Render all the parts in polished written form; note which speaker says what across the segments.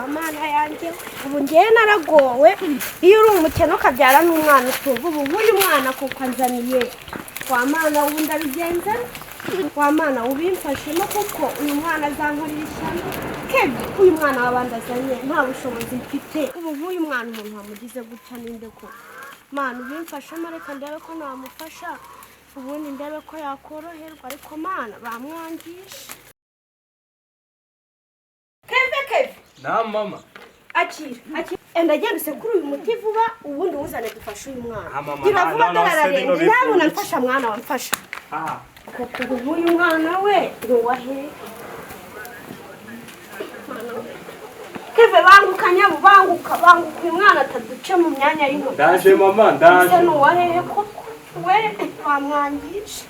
Speaker 1: mana yanjye ubu ngiye naragowe iyo uri umukene ukabyara n'umwana utumva ubu nk'uyu mwana kuko anzaniye wa mana ubu ndabigenza wa mana ubimfashemo kuko uyu mwana azankorera ishyano kebe uyu mwana w'abandi azanye nta bushobozi mfite ubu nk'uyu mwana umuntu wamugize gutya ninde ko mana ubimfashemo reka ndebe ko namufasha ubundi ndebe ko yakoroherwa ariko mana bamwangisha keve
Speaker 2: na mama
Speaker 1: akira enda genda usekure uyu muti vuba ubundi uzane dufashe uyu mwana gira vuba darararenge nabona mfasha mwana wamfasha kuko uyu mwana we ruwahe keve banguka nyabu banguka uyu mwana ataduce mu myanya y'intoki
Speaker 2: ndaje mama ndaje
Speaker 1: ese nuwahe koko we wamwangisha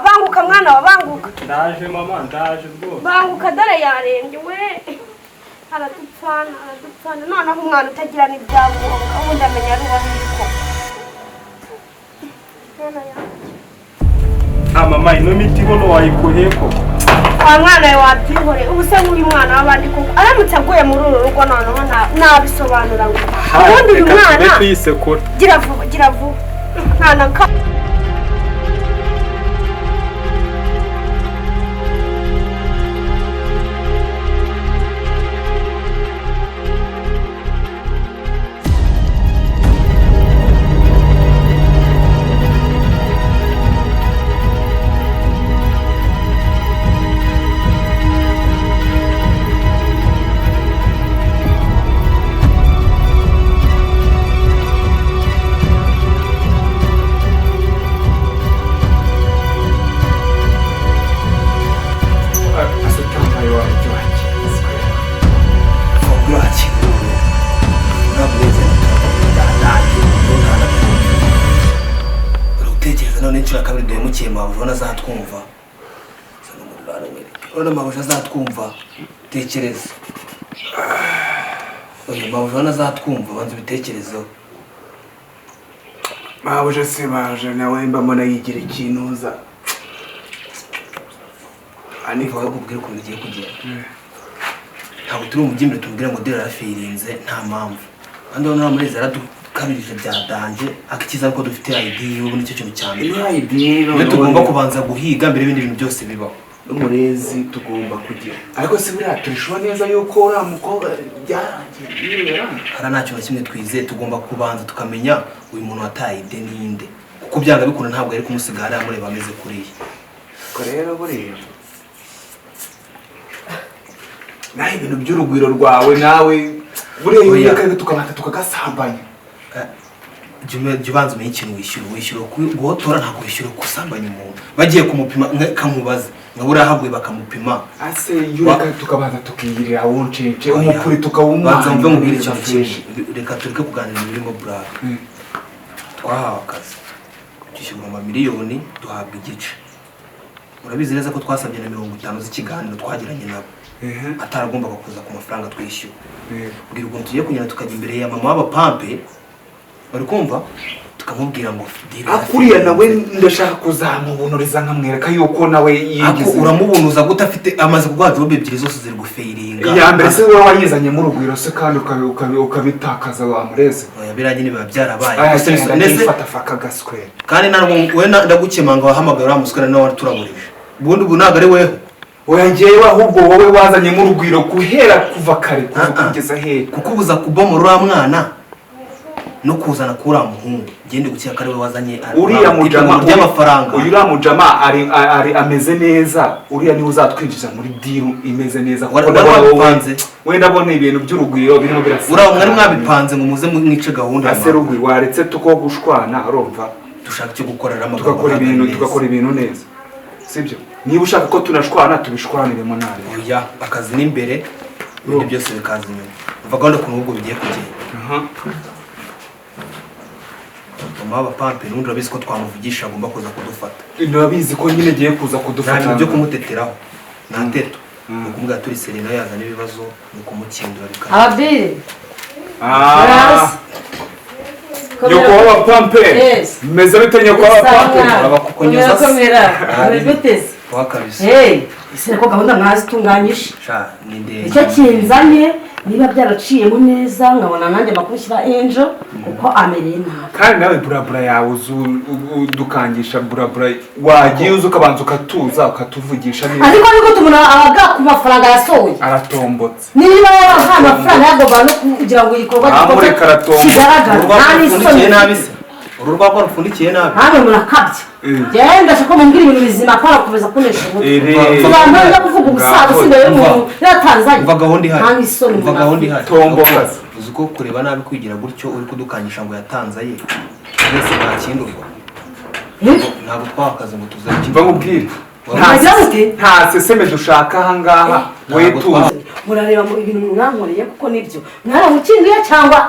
Speaker 1: banguka mwana wa banguka
Speaker 2: ndaje mama ndaje rwose
Speaker 1: banguka dore yarembye we aradupfana noneho umwana utagira n'ibyangombwa ubundi amenya ari uwahiko
Speaker 2: mama ino miti bono wayikuye koko
Speaker 1: wa mwana we wabyihore ubu se nk'uyu mwana w'abandi koko aramutse aguye muri uru rugo noneho nabisobanura ngo ubundi uyu mwana gira vuba mwana
Speaker 3: mabujana azatwumva mabujana azatwumva tekereza mabujana azatwumva banze bitekerezo
Speaker 4: mabujana se mabujana nawe mbamona yigira ikintuza
Speaker 3: aniva bakubwira ukuntu bigiye kugenda ntabwo turi umugimbire tubwira ngo dore arafirinze nta mpamvu kandi urabona murezi aradukabirije byadanje akikiza ko dufite ID y'ubu nicyo kintu cyane
Speaker 4: ID
Speaker 3: tugomba kubanza guhiga mbere ibindi bintu byose bibaho
Speaker 4: n'umurezi tugomba kugira ariko se buriya turishwa neza yuko uriya mukobwa byarangiye
Speaker 3: hari nta kintu kimwe twizeye tugomba kubanza tukamenya uyu muntu wataye ID ninde kuko byanga bikunda ntabwo ari kumusiga hariya mureba ameze kuriya
Speaker 4: ko rero buriya naho ibintu by'urugwiro rwawe nawe buriya yiyakaye tukabata tukagasambanya
Speaker 3: jya ubanza umenye ikintu wishyura guhotora ntabwo wishyura gusambanya umuntu bagiye kumupima kamubaza nka buriya haguye bakamupima
Speaker 4: ase yureka tukabanza tukiyirira woncence umukuri tukawumwanza
Speaker 3: mve mubwire ikintu cyinshi reka tureke kuganira birimo buraka twahawe akazi dushyirwa amamiliyoni duhabwa igice urabizi neza ko twasabye na 50 z'ikiganiro twagiranye nabo ataragombaga kuza ku mafaranga twishyura ubwira ukuntu tugiye kunyana tukajya imbere ya mama w'abapampe bari kumva tukamubwira ngo
Speaker 4: akuriya nawe ndashaka kuzamubunuriza nkamwereka yuko nawe yigize
Speaker 3: uramubunuza gute afite amaze kugwa job ebyiri zose ziri gufeiringa
Speaker 4: ya mbere se wowe wanyizanye mu rugwiro se kandi ukabitakaza wa mureze
Speaker 3: oya biranye niba byarabaye
Speaker 4: nese fatafaka gaswe
Speaker 3: kandi narwo we ndagukemanga wahamagara uramusukana nawe turaburije ubundi ubu ntago ari weho
Speaker 4: oya ngewe ahubwo wowe wazanye mu rugwiro kuhera kuva kare kugeza he
Speaker 3: kukubuza kubomora mwana no kuzana kura muhungu gende gukira kare we wazanye
Speaker 4: uriya mujama
Speaker 3: y'amafaranga
Speaker 4: uriya mujama ari ameze neza uriya ni uzatwinjiza muri diru imeze neza
Speaker 3: warabipanze
Speaker 4: we ndabona ibintu by'urugwiro birimo birasa
Speaker 3: ura mwari mwabipanze ngo muze mwice gahunda
Speaker 4: ase rugwiro waretse tuko gushwana arumva
Speaker 3: dushaka cyo gukorera
Speaker 4: tugakora ibintu neza sibyo niba ushaka ko tunashwana tubishwaniremo nabi
Speaker 3: oya akazi n'imbere ibindi byose bikaza inyuma uva gahunda ku rugo bigiye kugenda mama w'abapampe n'undi urabizi ko twamuvugisha agomba kuza kudufata
Speaker 4: ndabizi ko nyine giye kuza kudufata
Speaker 3: nta byo kumuteteraho nateto ukumubwira turi Serena yazana ibibazo no kumukindura bikaba
Speaker 5: ababiri
Speaker 4: Nyoko w'abapampe meze bite nyoko w'abapampe
Speaker 3: abakukonyoza
Speaker 5: komera biguteze
Speaker 3: wakabisa
Speaker 5: ese ko gahunda mwazitunganyije
Speaker 3: sha ni ndende
Speaker 5: icyo kinzanye niba byaraciyemo neza nkabona nanjye bakushyira Angel kuko amereye nabi
Speaker 4: kandi nawe burabura yawe udukangisha burabura wagiye uza ukabanza ukatuza ukatuvugisha neza
Speaker 5: ariko niko tumuna abaga ku mafaranga yasohoye
Speaker 4: aratombotse
Speaker 5: niba yabaha amafaranga yagomba no kugira ngo igikorwa kigaragara nta n'isoni
Speaker 3: nabi se uru rwako rupfundikiye nabi
Speaker 5: ntabwo murakabya genda shaka mumbwira ibintu bizima kwa kukomeza kunesha umutwe abantu bari kuvuga ubusaza usigaye y'umuntu yatanzanye
Speaker 3: umva gahunda ihari
Speaker 5: nta n'isoni
Speaker 3: umva gahunda ihari
Speaker 4: tombokaze
Speaker 3: uzi ko kureba nabi kwigira gutyo uri kudukangisha ngo yatanze aye mwese ntakindurwa ntabwo twakaze ngo tuzakire
Speaker 4: mva nkubwire nta seseme dushaka ahangaha we tuzi
Speaker 5: murareba mu ibintu mwankoreye kuko nibyo mwaramukingiye cyangwa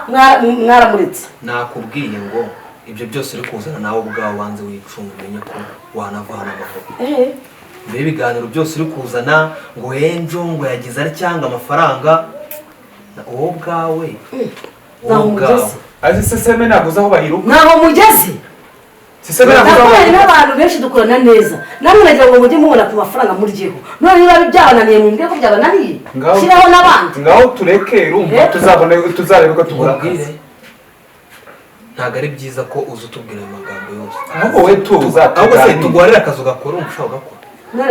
Speaker 5: mwaramuretse
Speaker 3: nakubwiye ngo ibyo byose uri kuzana nawe ubwawe wanze wicunga umenye ko wanavana amahoro mbere ibiganiro byose uri kuzana ngo Angel ngo yagize ari cyangwa amafaranga wowe ubwawe
Speaker 4: azi seseme naguze aho bayiruka
Speaker 5: ntaho mugeze
Speaker 4: seseme naguze aho
Speaker 5: bayiruka n'abantu benshi dukorana neza namwe nagira ngo mujye mubona ku mafaranga muryeho none niba byabananiye mumbwiye ko byabananiye shyiraho n'abandi
Speaker 4: ngaho tureke rumva tuzarebe ko tugura akazi
Speaker 3: ntabwo ari byiza ko uza utubwira ayo magambo yose
Speaker 4: ahubwo we tuza
Speaker 3: ahubwo se tuguharira akazi ugakora umushaka ugakora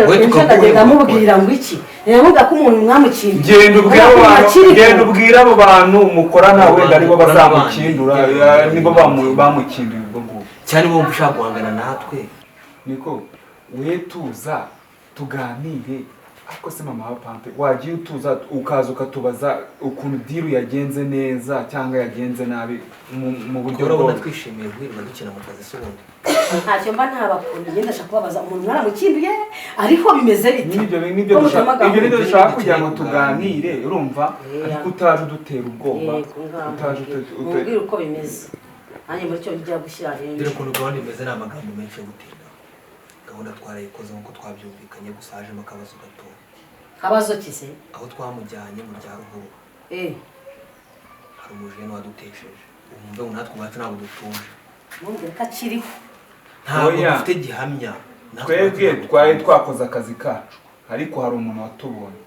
Speaker 5: we tukagenda mubwira ngo iki yavuga ko umuntu mwamukingiye
Speaker 4: genda ubwira abo bantu mukorana wenda aribo bazamukindura nibo bamukinduye ubwo ngubwo
Speaker 3: cyane bo ushaka guhangana natwe
Speaker 4: niko we tuza tuganire ariko se mama wa pampe wagiye utuza ukaza ukatubaza ukuntu diru yagenze neza cyangwa yagenze nabi mu buryo
Speaker 3: bwo twishimiye guhirwa dukina mu kazi s'ubundi
Speaker 5: ntacyo mba ntabakunda ngenda ndashaka kubabaza umuntu mwaramukinduye ariko bimeze bite
Speaker 4: nibyo dushaka kugira ngo tuganire urumva ariko utaje udutera ubwoba utaje
Speaker 5: ubwira uko bimeze nanjye muri cyo njya gushyira rero
Speaker 3: dore ukuntu gahunda imeze ni amagambo menshi yo gutinda gahunda twarayikoze nk'uko twabyumvikanye gusa hajemo akabazo gato
Speaker 5: kabazo kise
Speaker 3: aho twamujyanye mu bya ruhuru hari umujene wadutesheje umve ngo natwe ubwacu ntabwo dutuje
Speaker 5: ntumbwire ko akiriho
Speaker 3: ntabwo dufite gihamya
Speaker 4: twebwe twari twakoze akazi kacu ariko hari umuntu watubonye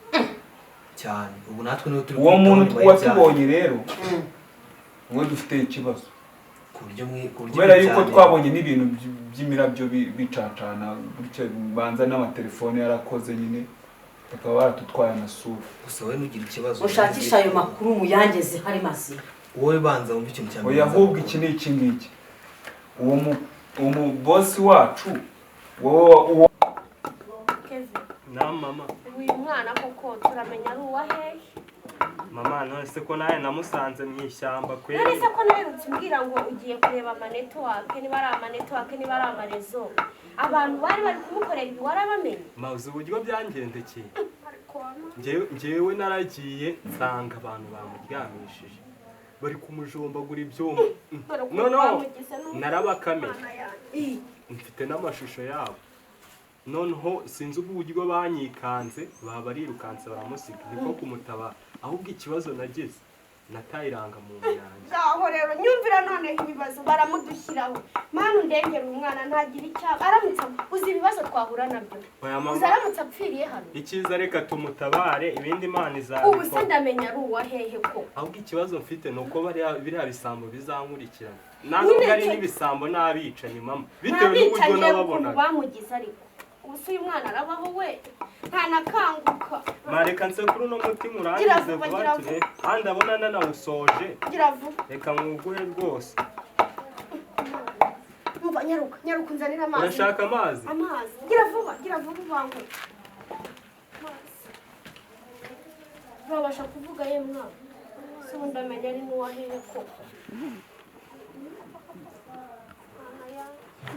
Speaker 3: cyane ubu natwe niwe turi
Speaker 4: uwo muntu watubonye rero we dufite ikibazo kubera yuko twabonye n'ibintu by'imirabyo bicacana gutyo banza n'amatelefone yarakoze nyine bakaba baratutwaye amasura
Speaker 3: gusa wowe nugira ikibazo
Speaker 5: ushakisha ayo makuru muyangeze hari mazima
Speaker 3: wowe banza wumva ikintu cyane
Speaker 4: oya ahubwo iki ni iki ngiki uwo bosi wacu wowe
Speaker 2: na mama
Speaker 1: uyu mwana koko turamenya ari uwahehe
Speaker 2: mama none se ko nawe namusanze mu ishyamba kweli
Speaker 1: none se ko naherutse umbwira ngo ugiye kureba amanetiwake niba ari amanetiwake niba ari amarezo abantu bari kumukorera ibi warabamenye
Speaker 2: maze uburyo byangendekeye njyewe naragiye nsanga abantu bamuryamishije bari kumujombagura ibyuma noneho narabakamenye mfite n'amashusho yabo noneho sinzi uburyo banyikanze baba barirukanse baramusiga niko kumutabara ahubwo ikibazo nagize nataye irangamuntu yanjye
Speaker 1: ngaho rero nyumvira noneho ibibazo baramudushyiraho manu ndengera umwana ntagira icyaba aramutse uzi ibibazo twahura nabyo uzi aramutse apfiriye hano
Speaker 2: icyiza reka tumutabare ibindi imana izabikora
Speaker 1: ubu se ndamenya ari uwahehe ko
Speaker 2: ahubwo ikibazo mfite ni uko biriya bisambo bizankurikirana ntabwo ari n'ibisambo n'abicanyi mama bitewe n'uburyo nababonaga
Speaker 1: bamugize ariko ubu se uyu mwana arabaho we ntanakanguka
Speaker 2: mareka nsekuru no mutima urangize vuba tune kandi ndabona nanawusoje reka mwuguhe rwose
Speaker 1: umva nyaruka unzanira amazi
Speaker 2: urashaka amazi
Speaker 1: gira vuba uvange babasha kuvuga ye mwana se ubu ndamenya ari n'uwahehe koko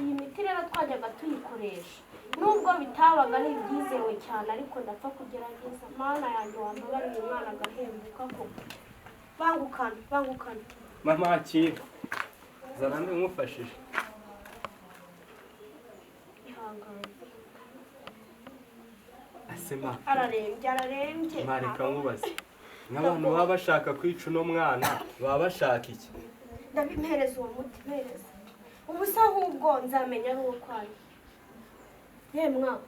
Speaker 1: iyi miti rero twajyaga tuyikoresha nubwo bitabaga ari ibyizewe cyane ariko ndapfa kugerageza mana yanjye wambabarira umwana agahembuka ko bangukana
Speaker 2: mama akira zana mbe nkufashije
Speaker 1: ihangane
Speaker 2: asema
Speaker 1: ararembye
Speaker 2: mareka nkubaze n'abantu baba bashaka kwica uno mwana baba bashaka iki
Speaker 1: ndabimpereza uwo muti mpereza ubu se ahubwo nzamenya ari uwo kwayo yemwa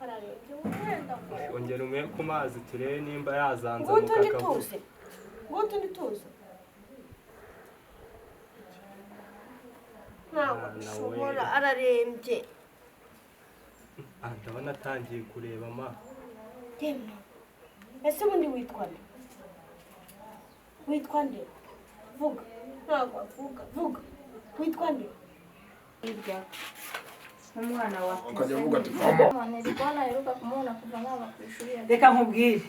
Speaker 1: ararebye wenda
Speaker 2: ongera umwe ku mazi turebe nimba yazanza
Speaker 1: ngutu ndi
Speaker 2: mukakavuga
Speaker 1: tuzi ngutu ndi tuzi ntabwo bishobora ararembye
Speaker 2: ndabona atangiye kureba ma
Speaker 1: Dema ese ubundi witwa nde witwa nde vuga ntabwo vuga witwa nde
Speaker 6: hirya nk'umwana wa
Speaker 3: akajya avuga ati mama
Speaker 6: aheruka kumubona kuva naba ku ishuri
Speaker 5: reka nkubwire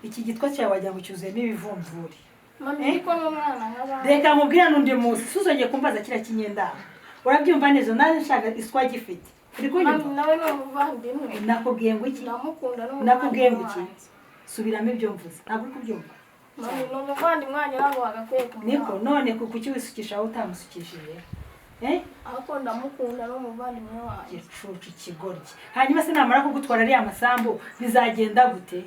Speaker 5: iki gitwa cyawe wagira ngo cyuzuyemo ibivumvuri
Speaker 6: mami ariko n'umwana nk'abandi
Speaker 5: reka nkubwire n'undi munsi suzongeye kumbaza kiriya kinyendaro urabyumva neza naje nshaka iswa gifite uri
Speaker 6: mami
Speaker 5: kunyumva
Speaker 6: nawe ni umuvandimwe
Speaker 5: nakubwiye ngo iki
Speaker 6: ndamukunda
Speaker 5: nakubwiye ngo iki subiramo ibyo mvuze ntabwo uri kubyumva
Speaker 6: mami ni umuvandimwe wanjye ntabwo wagakwiye
Speaker 5: niko
Speaker 6: kumubona
Speaker 5: none kuki wisukisha aho utamusukishije
Speaker 6: ariko ndamukunda n'umuvandimwe wanjye
Speaker 5: igicucu ikigoryi hanyuma se namara kugutwara ariya masambu bizagenda gute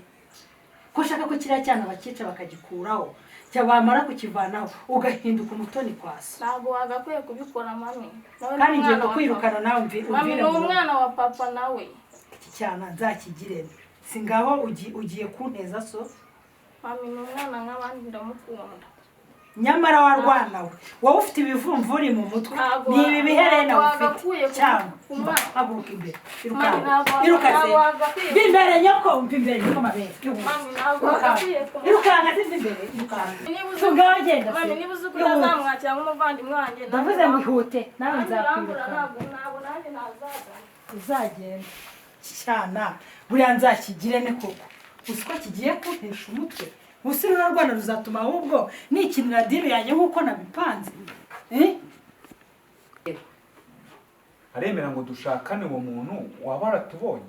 Speaker 5: ko ushaka ko kiriya cyana bakica bakagikuraho bamara kukivanaho ugahinduka umutoni kwaso
Speaker 6: ntabwo wagakwiye kubikora mami nawe
Speaker 5: kandi ngiye
Speaker 6: n'umwana wa
Speaker 5: kukwirukana nawe
Speaker 6: papa. mami ni umwana wa papa nawe
Speaker 5: iki cyana nzakigire si ngaho ugiye kunteza so
Speaker 6: mami ni umwana nk'abandi ndamukunda
Speaker 5: nyamara warwana we wowe ufite ibivumvuri mu mutwe ni ibi biherena ufite cyangwa haguruka imbere irukaze bimbere nyoko umva imbere nyoko mabere irukanka ziva imbere tungaho genda
Speaker 6: mami niba uzi ko utazamwakira nk'umuvandimwe wanjye
Speaker 5: ndavuze ngo ihute nawe nzakwiruka
Speaker 6: ntabwo nanjye nazaza
Speaker 5: uzagenda cyana buriya nzakigire ne koko uzi ko kigiye kuntesha umutwe ubusirimu rwanda ruzatuma ahubwo nikinira diri yanjye nk'uko nabipanze
Speaker 4: aremera ngo dushakane uwo muntu waba waratubonye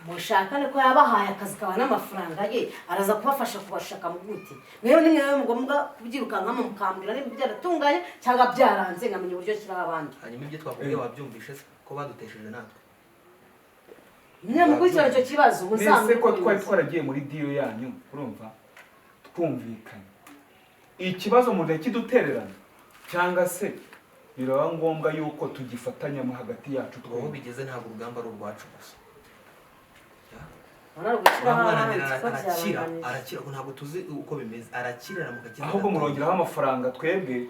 Speaker 5: mushakane ko yabahaye akazi kaba n'amafaranga ye araza kubafasha kubashaka mu gute rero ni mwe mugomba kubyirukankamo mukambwira niba byaratunganye cyangwa byaranze nkamenya uburyo shyiraho abandi
Speaker 3: hanyuma ibyo twakubwiye wabyumvishe ko badutesheje natwe
Speaker 5: mwe mukurikirana icyo kibazo
Speaker 4: nese ko twari twaragiye muri diyo yanyu urumva twumvikanye ikibazo mu gihe kidutererana cyangwa se biraba ngombwa yuko tugifatanyamo hagati yacu
Speaker 3: aho bigeze ntabwo urugamba ari urwacu gusa arakira ntabwo tuzi uko bimeze arakirira mu gakiza
Speaker 4: ahubwo murongeraho amafaranga twebwe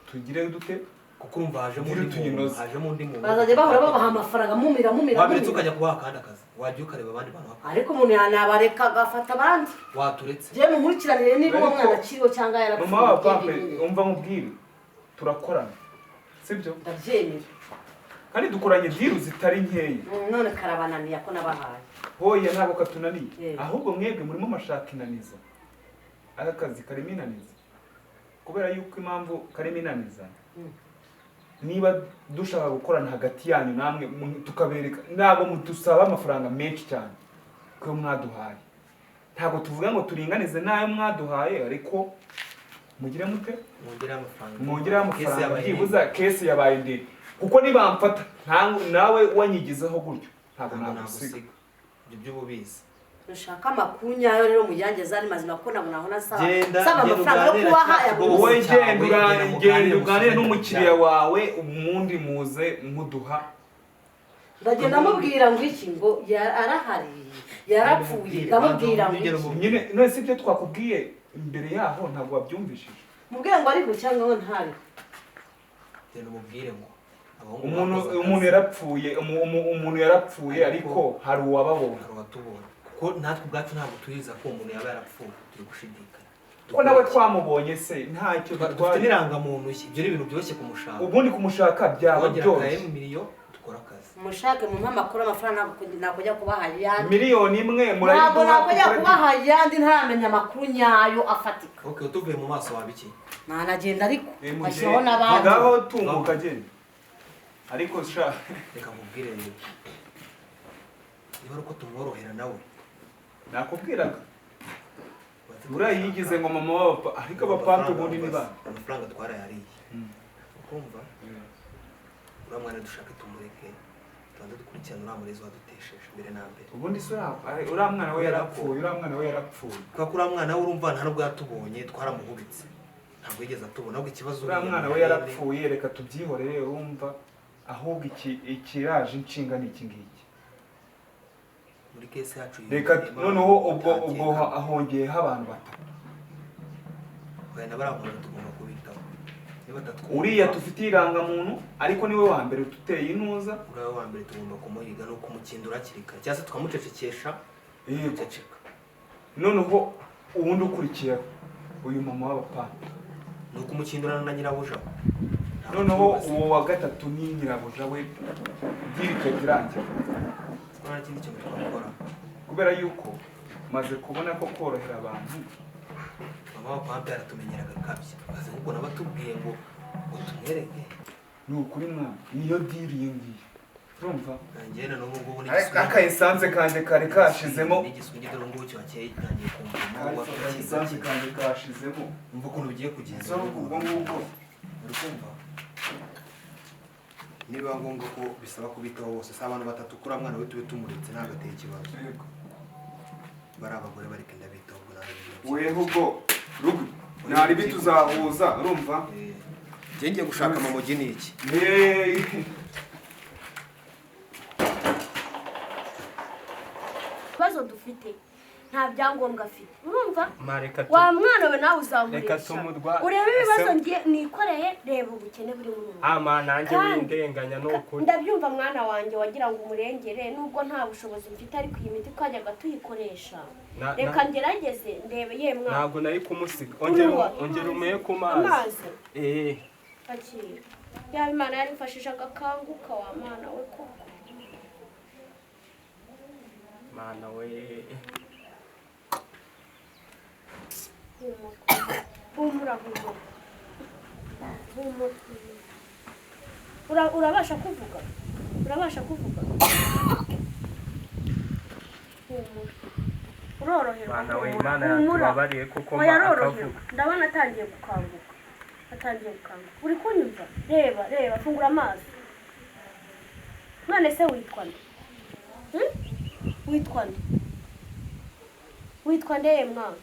Speaker 4: tugire dute
Speaker 3: kuko urumva hajemo undi muntu
Speaker 5: bazajya bahora babaha amafaranga mumira
Speaker 3: wabiretse ukajya kubaha akandi akazi wajya ukareba abandi bantu
Speaker 5: ariko umuntu yanabareka agafata abandi
Speaker 3: waturetse
Speaker 5: njyewe mumurikiranire niba uwo mwana akiriho cyangwa yarapfuye
Speaker 4: mama wa pape umva nkubwire turakorana sibyo
Speaker 5: ndabyemera
Speaker 4: kandi dukoranye diru zitari nkeya
Speaker 5: none karabananiye ko nabahaye
Speaker 4: hoya ntabwo katunaniye ahubwo mwebwe murimo mashaka inaniza aka kazi karimo inaniza kubera yuko impamvu karimo inaniza niba dushaka gukorana hagati yanyu namwe tukabereka ntabwo dusaba amafaranga menshi cyane ko mwaduhaye ntabwo tuvuga ngo turinganize n'ayo mwaduhaye ariko mugire mute mwongere amafaranga byibuza kesi yabaye ndende kuko nibamfata nawe wanyigizeho gutyo ntabwo nagusiga
Speaker 3: ibyo by'ububizi
Speaker 5: dushaka amakuru nyayo rero mujyangeza ari mazima ko nabona aho nasaba amafaranga yo kubaha
Speaker 4: wowe genda uganire n'umukiriya wawe ubundi muze muduha
Speaker 5: ndagenda mubwira ngo iki ngo arahari yarapfuye ndamubwira ngo
Speaker 4: nyine none si ibyo twakubwiye imbere yaho ntabwo wabyumvishije
Speaker 5: mubwire ngo ariko cyangwa ngo ntari
Speaker 3: genda umubwire ngo
Speaker 4: umuntu yarapfuye ariko hari uwababonye
Speaker 3: hari uwatubonye kuko natwe ubwacu ntabwo turiza ko umuntu yaba yarapfuye turi gushidikanya
Speaker 4: ko nawe twamubonye se ntacyo
Speaker 3: dufite n'irangamuntu ibyo ni ibintu byoroshye kumushaka
Speaker 4: ubundi kumushaka byaba byoroshye
Speaker 3: dukora akazi
Speaker 5: mushake mu mpamakuru amafaranga ntabwo ajya kubaha yandi
Speaker 4: miliyoni imwe
Speaker 5: ntabwo najya kubaha yandi ntaramenya amakuru nyayo afatika
Speaker 3: tuvuye mu maso waba iki
Speaker 5: ntanagenda ariko ashyiraho n'abandi
Speaker 4: ngaho tunguka agenda ariko sha
Speaker 3: reka mubwire rero niba ari uko tumworohera nawe
Speaker 4: nakubwiraga buriya yigize ngo mama w'abapa ariko abapampe ubundi ni bande
Speaker 3: amafaranga twarayariye ukumva uriya mwana dushaka tumureke tubanza dukurikirana uriya murezi wadutesheje mbere na mbere
Speaker 4: ubundi se uriya mwana we yarapfuye
Speaker 3: kubera ko uriya mwana we urumva nta nubwo yatubonye twaramuhubitse ntabwo yigeze atubona ahubwo ikibazo
Speaker 4: uriya mwana we yarapfuye reka tubyihorere urumva ahubwo ikiraje inshinga ni iki ngiki
Speaker 3: muri kese yacu
Speaker 4: reka noneho ubwo ahongeyeho abantu batatu
Speaker 3: wenda baramuntu tugomba kubitaho
Speaker 4: uriya dufitiye irangamuntu ariko niwe wa mbere tuteye intuza
Speaker 3: uriya wa mbere tugomba kumuhiga no kumukindura kirika cyangwa se tukamucecekesha guceceka
Speaker 4: noneho ubundi ukurikiyeho uyu mama w'abapana
Speaker 3: ni ukumukindurana na nyirabuja
Speaker 4: noneho uwo wa gatatu ni nyirabuja we byirike birangira
Speaker 3: nta kindi kintu twakora
Speaker 4: kubera yuko maze kubona ko korohera abantu
Speaker 3: mama w'abapampe yaratumenyeraga kabisa baze kuko nabatubwiye ngo tumwereke
Speaker 4: ni ukuri mwana niyo diri iyo ngiyo urumva
Speaker 3: nanjye na n'ubu ngubu
Speaker 4: akayisanze kanjye kari kashizemo
Speaker 3: n'igiswingi dore ngubu cyakeye kanjye kumva
Speaker 4: akayisanze kanjye kashizemo
Speaker 3: umva ukuntu bigiye kugenda
Speaker 4: ubwo ngubwo
Speaker 3: uri kumva niba ngombwa ko bisaba kubitaho bose si abantu batatu kuri mwana we tube tumuretse ntagateye ikibazo bari abagore bareka ndabitaho ubwo
Speaker 4: weho ubwo rugo ntari bituzahuza urumva
Speaker 3: njye ngiye gushaka amamogi ni iki
Speaker 1: ikibazo dufite nta byangombwa afite urumva wa mwana we nawe uzamuresha urebe ibibazo nikoreye reba ubukene buri mu
Speaker 2: ama nanjye windenganya n'ukuri
Speaker 1: ndabyumva mwana wanjye wagira ngo umurengere nubwo nta bushobozi mfite ariko iyi miti twajyaga tuyikoresha reka ngerageze ndebe ye mwana
Speaker 2: ntabwo nari kumusiga ongera umeye ku mazi
Speaker 1: akira yaba imana yarimfashije agakanguka wa mwana we koko
Speaker 2: mana we
Speaker 1: humura urabasha kuvuga uroroherwa
Speaker 2: mana we imana yatubabariye kuko akavuga
Speaker 1: ndabona atangiye gukanguka uri kunyumva reba fungura amaso none se witwa nde witwa nde mwana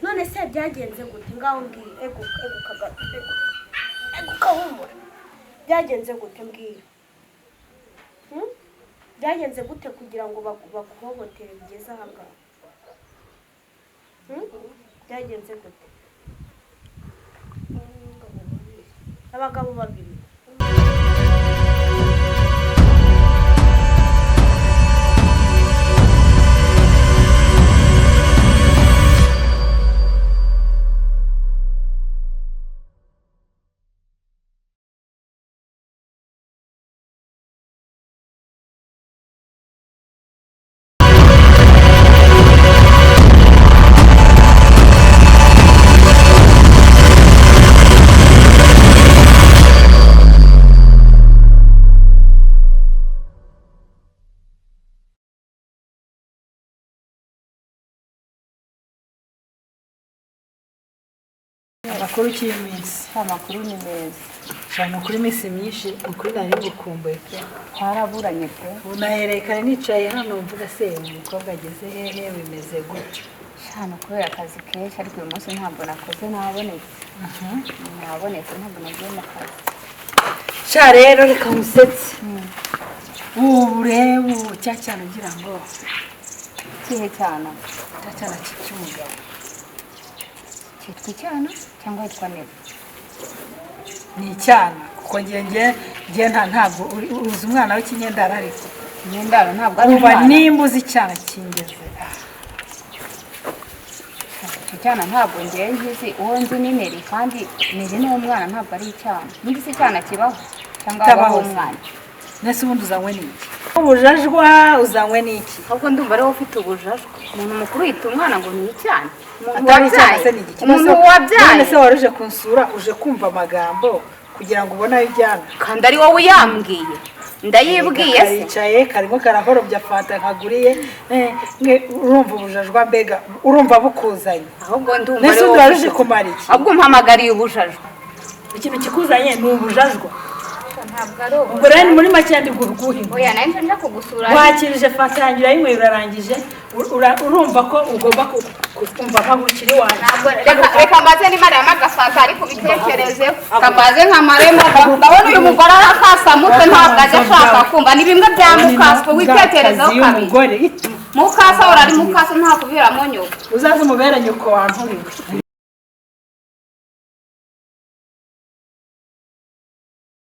Speaker 1: none se byagenze gute ngaho mbwira egukahumura byagenze gute mbwira byagenze gute kugira ngo bakuhohotere bigeze aha ngaha byagenze gute abagabo babiri
Speaker 5: amakuru cy'iminsi
Speaker 7: amakuru ni meza
Speaker 5: cyane kuri minsi myinshi ukuri nari gukumbuye pe
Speaker 7: twaraburanye pe
Speaker 5: unaherekana nicaye hano mvuga se umukobwa ageze hehe bimeze gutyo
Speaker 7: cyane kubera akazi kenshi ariko uyu munsi ntabwo nakoze nabonetse ntabwo nagiye mu kazi
Speaker 5: sha rero reka musetse ubu reba cya cyane ugira ngo
Speaker 7: kihe cyana
Speaker 5: cya cyana cy'umugabo
Speaker 7: cyitwa icyana cyangwa yitwa nebe
Speaker 5: ni icyana kuko ngiye ntabwo uzi umwana w'ikinyendara ariko
Speaker 7: inyendara ntabwo ari
Speaker 5: umva nimba uzi icyana kingeze
Speaker 7: icyo cyana ntabwo ngiye ngizi uwo nzi ni neri kandi neri ni umwana ntabwo ari icyana n'izi icyana kibaho cyangwa habaho umwana
Speaker 5: nese ubundi uzanywe n'iki ubujajwa uzanywe n'iki
Speaker 7: ahubwo ndumva ariwe ufite ubujajwa umuntu mukuru yita umwana ngo ni icyana
Speaker 5: umuntu wabyaye none se waruje kunsura uje kumva amagambo kugira ngo ubone ayo ujyana
Speaker 7: kandi ari wowe uyambwiye ndayibwiye se
Speaker 5: karicaye karimo karahorobya fanta nkaguriye urumva ubujajwa mbega urumva bukuzanye
Speaker 7: ahubwo ndumva
Speaker 5: nese undi waruje kumara iki
Speaker 7: ahubwo mpamagariye ubujajwa
Speaker 5: ikintu kikuzanye ni ubujajwa
Speaker 7: ntabwo ari ubu
Speaker 5: ubwo rero ni muri make ndi guhinga
Speaker 7: oya nayo nje kugusura
Speaker 5: wakirije fanta yanjye urayinywera urarangije urumva ko ugomba kumva mpagurukira iwanjye
Speaker 7: reka mbaze nimara y'amagafanta ariko bitekerezeho kambaze nka marembo ndabona uyu mugore arakasamutse ntabwo ajya ashaka kumva ni bimwe bya mukasa witekerezeho kabiri mukasa urari mukasa nta kubiramo nyoko
Speaker 5: uzaze umubere nyoko wantu